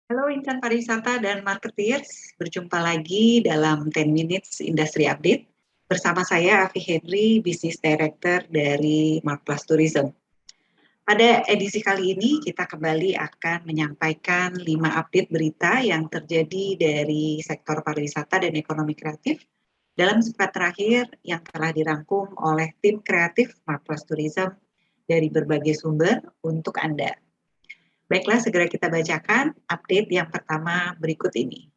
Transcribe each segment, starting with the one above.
Halo insan pariwisata dan marketeers, berjumpa lagi dalam 10 Minutes Industry Update bersama saya Afi Henry, Business Director dari Markplus Tourism. Pada edisi kali ini kita kembali akan menyampaikan 5 update berita yang terjadi dari sektor pariwisata dan ekonomi kreatif dalam sepekan terakhir yang telah dirangkum oleh tim kreatif Markplus Tourism dari berbagai sumber untuk Anda. Baiklah, segera kita bacakan update yang pertama berikut ini.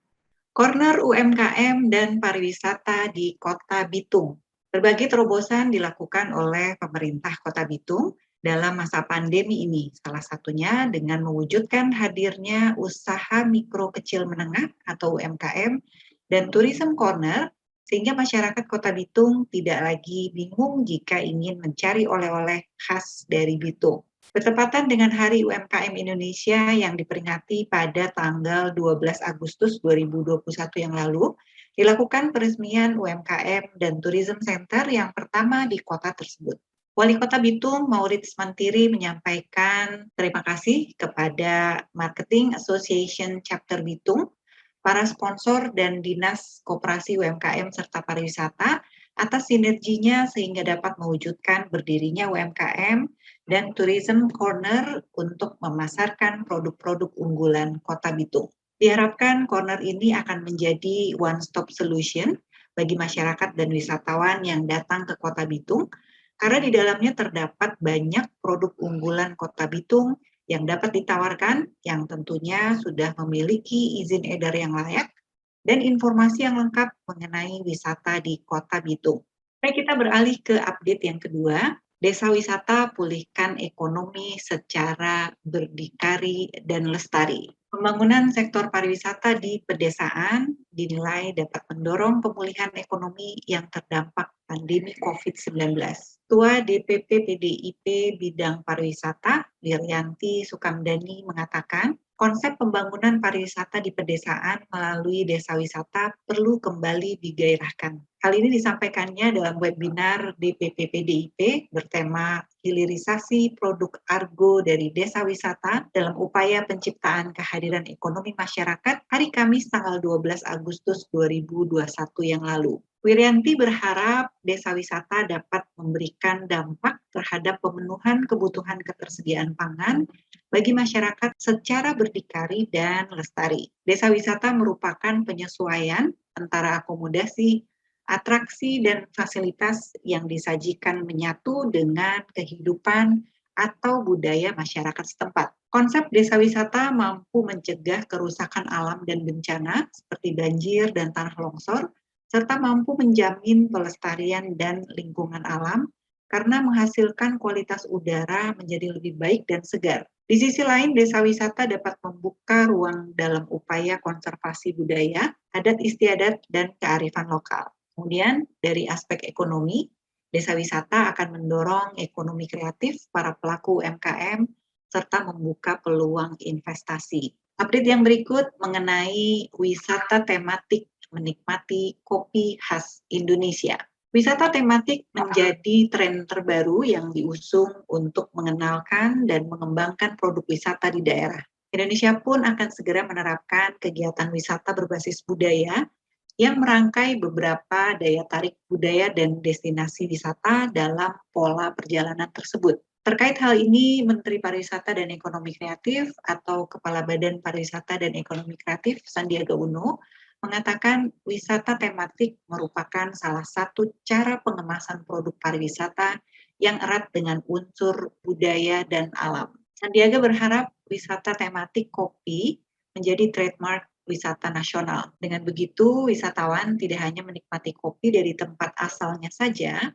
Corner UMKM dan pariwisata di Kota Bitung. Berbagai terobosan dilakukan oleh pemerintah Kota Bitung dalam masa pandemi ini, salah satunya dengan mewujudkan hadirnya usaha mikro kecil menengah atau UMKM dan tourism corner, sehingga masyarakat Kota Bitung tidak lagi bingung jika ingin mencari oleh-oleh khas dari Bitung. Bertepatan dengan Hari UMKM Indonesia yang diperingati pada tanggal 12 Agustus 2021 yang lalu, dilakukan peresmian UMKM dan Tourism Center yang pertama di kota tersebut. Wali Kota Bitung, Maurits Mantiri, menyampaikan terima kasih kepada Marketing Association Chapter Bitung, para sponsor dan Dinas Koperasi UMKM serta Pariwisata atas sinerginya sehingga dapat mewujudkan berdirinya UMKM dan Tourism Corner untuk memasarkan produk-produk unggulan Kota Bitung. Diharapkan corner ini akan menjadi one-stop solution bagi masyarakat dan wisatawan yang datang ke Kota Bitung, karena di dalamnya terdapat banyak produk unggulan Kota Bitung yang dapat ditawarkan, yang tentunya sudah memiliki izin edar yang layak, dan informasi yang lengkap mengenai wisata di Kota Bitung. Baik, kita beralih ke update yang kedua. Desa wisata pulihkan ekonomi secara berdikari dan lestari. Pembangunan sektor pariwisata di pedesaan dinilai dapat mendorong pemulihan ekonomi yang terdampak pandemi COVID-19. Ketua DPP PDIP Bidang Pariwisata, Wiryanti Sukamdani, mengatakan konsep pembangunan pariwisata di pedesaan melalui desa wisata perlu kembali digairahkan. Hal ini disampaikannya dalam webinar DPP PDIP bertema hilirisasi produk argo dari desa wisata dalam upaya penciptaan kehadiran ekonomi masyarakat hari Kamis tanggal 12 Agustus 2021 yang lalu. Wiryanti berharap desa wisata dapat memberikan dampak terhadap pemenuhan kebutuhan ketersediaan pangan bagi masyarakat secara berdikari dan lestari. Desa wisata merupakan penyesuaian antara akomodasi, atraksi, dan fasilitas yang disajikan menyatu dengan kehidupan atau budaya masyarakat setempat. Konsep desa wisata mampu mencegah kerusakan alam dan bencana seperti banjir dan tanah longsor, serta mampu menjamin pelestarian dan lingkungan alam karena menghasilkan kualitas udara menjadi lebih baik dan segar. Di sisi lain, desa wisata dapat membuka ruang dalam upaya konservasi budaya, adat istiadat, dan kearifan lokal. Kemudian, dari aspek ekonomi, desa wisata akan mendorong ekonomi kreatif para pelaku UMKM serta membuka peluang investasi. Update yang berikut mengenai wisata tematik menikmati kopi khas Indonesia. Wisata tematik menjadi tren terbaru yang diusung untuk mengenalkan dan mengembangkan produk wisata di daerah. Indonesia pun akan segera menerapkan kegiatan wisata berbasis budaya yang merangkai beberapa daya tarik budaya dan destinasi wisata dalam pola perjalanan tersebut. Terkait hal ini, Menteri Pariwisata dan Ekonomi Kreatif atau Kepala Badan Pariwisata dan Ekonomi Kreatif Sandiaga Uno mengatakan wisata tematik merupakan salah satu cara pengemasan produk pariwisata yang erat dengan unsur budaya dan alam. Sandiaga berharap wisata tematik kopi menjadi trademark wisata nasional. Dengan begitu, wisatawan tidak hanya menikmati kopi dari tempat asalnya saja,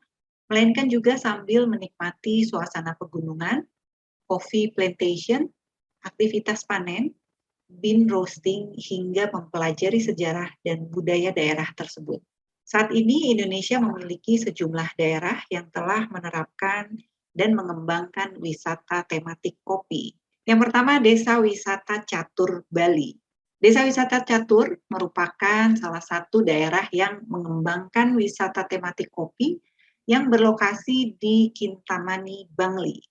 melainkan juga sambil menikmati suasana pegunungan, coffee plantation, aktivitas panen, bean roasting, hingga mempelajari sejarah dan budaya daerah tersebut. Saat ini Indonesia memiliki sejumlah daerah yang telah menerapkan dan mengembangkan wisata tematik kopi. Yang pertama, Desa Wisata Catur Bali. Desa Wisata Catur merupakan salah satu daerah yang mengembangkan wisata tematik kopi yang berlokasi di Kintamani, Bangli.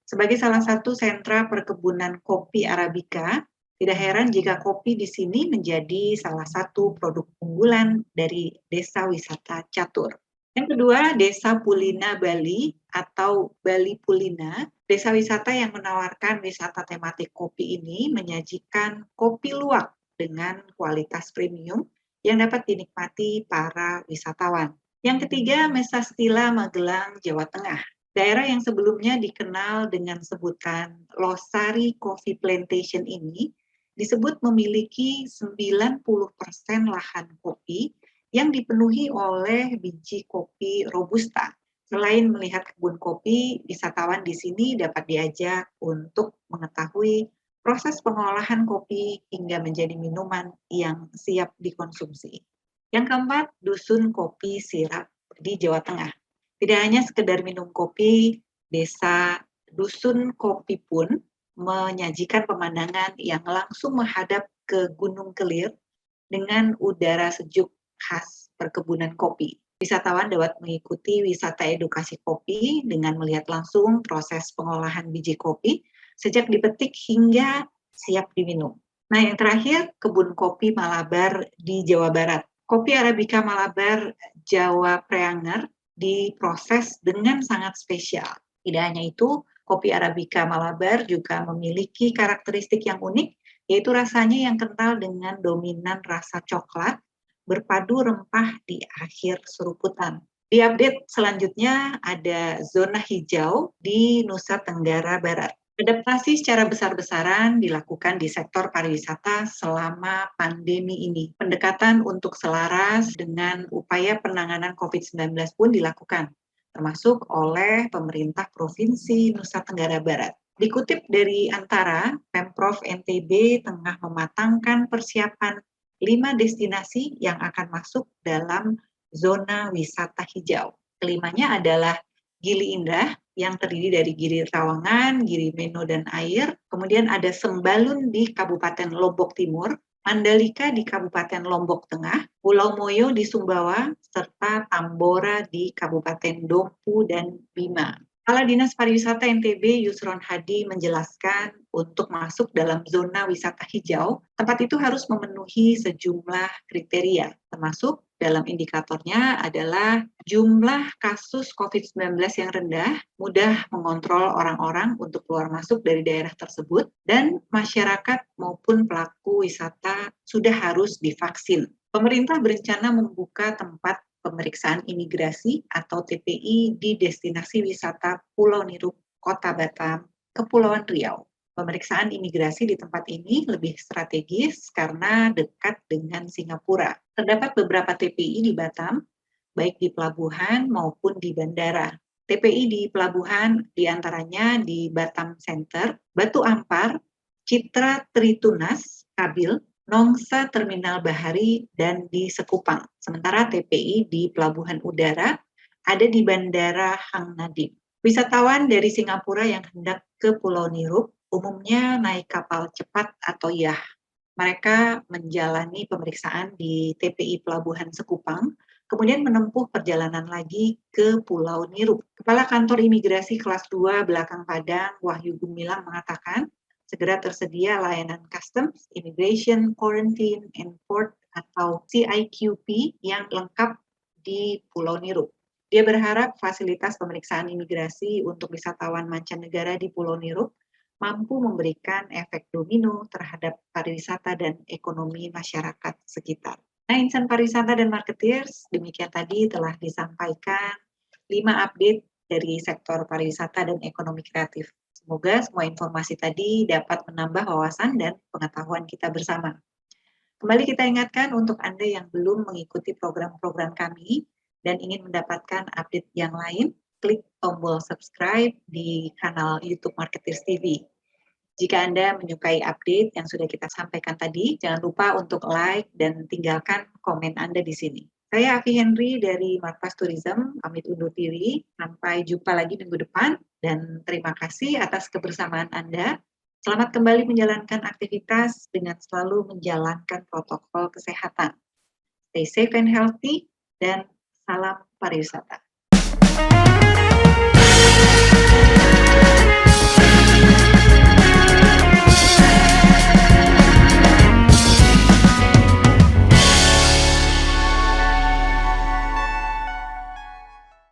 Sebagai salah satu sentra perkebunan kopi Arabica, Tidak heran jika kopi di sini menjadi salah satu produk unggulan dari Desa Wisata Catur. Yang kedua, Desa Pulina Bali atau Bali Pulina. Desa wisata yang menawarkan wisata tematik kopi ini menyajikan kopi luwak dengan kualitas premium yang dapat dinikmati para wisatawan. Yang ketiga, Mesa Stila Magelang, Jawa Tengah. Daerah yang sebelumnya dikenal dengan sebutan Losari Coffee Plantation ini disebut memiliki 90% lahan kopi yang dipenuhi oleh biji kopi Robusta. Selain melihat kebun kopi, wisatawan di sini dapat diajak untuk mengetahui proses pengolahan kopi hingga menjadi minuman yang siap dikonsumsi. Yang keempat, Dusun Kopi Sirap di Jawa Tengah. Tidak hanya sekedar minum kopi, Desa Dusun Kopi pun menyajikan pemandangan yang langsung menghadap ke Gunung Kelir dengan udara sejuk khas perkebunan kopi. Wisatawan dapat mengikuti wisata edukasi kopi dengan melihat langsung proses pengolahan biji kopi sejak dipetik hingga siap diminum. Nah, yang terakhir, kebun kopi Malabar di Jawa Barat. Kopi Arabica Malabar Jawa Preanger diproses dengan sangat spesial. Tidak hanya itu, kopi Arabica Malabar juga memiliki karakteristik yang unik, yaitu rasanya yang kental dengan dominan rasa coklat, berpadu rempah di akhir seruputan. Di update selanjutnya ada zona hijau di Nusa Tenggara Barat. Adaptasi secara besar-besaran dilakukan di sektor pariwisata selama pandemi ini. Pendekatan untuk selaras dengan upaya penanganan COVID-19 pun dilakukan, termasuk oleh pemerintah Provinsi Nusa Tenggara Barat. Dikutip dari Antara, Pemprov NTB tengah mematangkan persiapan 5 destinasi yang akan masuk dalam zona wisata hijau. Kelimanya adalah Gili Indah yang terdiri dari Gili Trawangan, Gili Meno dan Air, kemudian ada Sembalun di Kabupaten Lombok Timur, Mandalika di Kabupaten Lombok Tengah, Pulau Moyo di Sumbawa, serta Tambora di Kabupaten Dompu dan Bima. Kepala Dinas Pariwisata NTB Yusron Hadi menjelaskan untuk masuk dalam zona wisata hijau, tempat itu harus memenuhi sejumlah kriteria, termasuk dalam indikatornya adalah jumlah kasus COVID-19 yang rendah, mudah mengontrol orang-orang untuk keluar masuk dari daerah tersebut, dan masyarakat maupun pelaku wisata sudah harus divaksin. Pemerintah berencana membuka tempat pemeriksaan imigrasi atau TPI di destinasi wisata Pulau Nirup, Kota Batam, Kepulauan Riau. Pemeriksaan imigrasi di tempat ini lebih strategis karena dekat dengan Singapura. Terdapat beberapa TPI di Batam, baik di pelabuhan maupun di bandara. TPI di pelabuhan diantaranya di Batam Center, Batu Ampar, Citra Tritunas, Kabil, Nongsa Terminal Bahari, dan di Sekupang. Sementara TPI di Pelabuhan Udara ada di Bandara Hang Nadiem. Wisatawan dari Singapura yang hendak ke Pulau Nirup umumnya naik kapal cepat atau yah. Mereka menjalani pemeriksaan di TPI Pelabuhan Sekupang, kemudian menempuh perjalanan lagi ke Pulau Nirup. Kepala Kantor Imigrasi Kelas 2 Belakang Padang, Wahyu Gumilang mengatakan, segera tersedia layanan Customs, Immigration, Quarantine, and Port atau CIQP yang lengkap di Pulau Nirup. Dia berharap fasilitas pemeriksaan imigrasi untuk wisatawan mancanegara di Pulau Nirup mampu memberikan efek domino terhadap pariwisata dan ekonomi masyarakat sekitar. Nah, insan pariwisata dan marketeers, demikian tadi telah disampaikan 5 update dari sektor pariwisata dan ekonomi kreatif. Semoga semua informasi tadi dapat menambah wawasan dan pengetahuan kita bersama. Kembali kita ingatkan untuk Anda yang belum mengikuti program-program kami dan ingin mendapatkan update yang lain, klik tombol subscribe di kanal YouTube Marketeers TV. Jika Anda menyukai update yang sudah kita sampaikan tadi, jangan lupa untuk like dan tinggalkan komen Anda di sini. Saya Afi Henry dari Marpas Tourism, pamit undur diri. Sampai jumpa lagi minggu depan dan terima kasih atas kebersamaan Anda. Selamat kembali menjalankan aktivitas dengan selalu menjalankan protokol kesehatan. Stay safe and healthy dan salam pariwisata.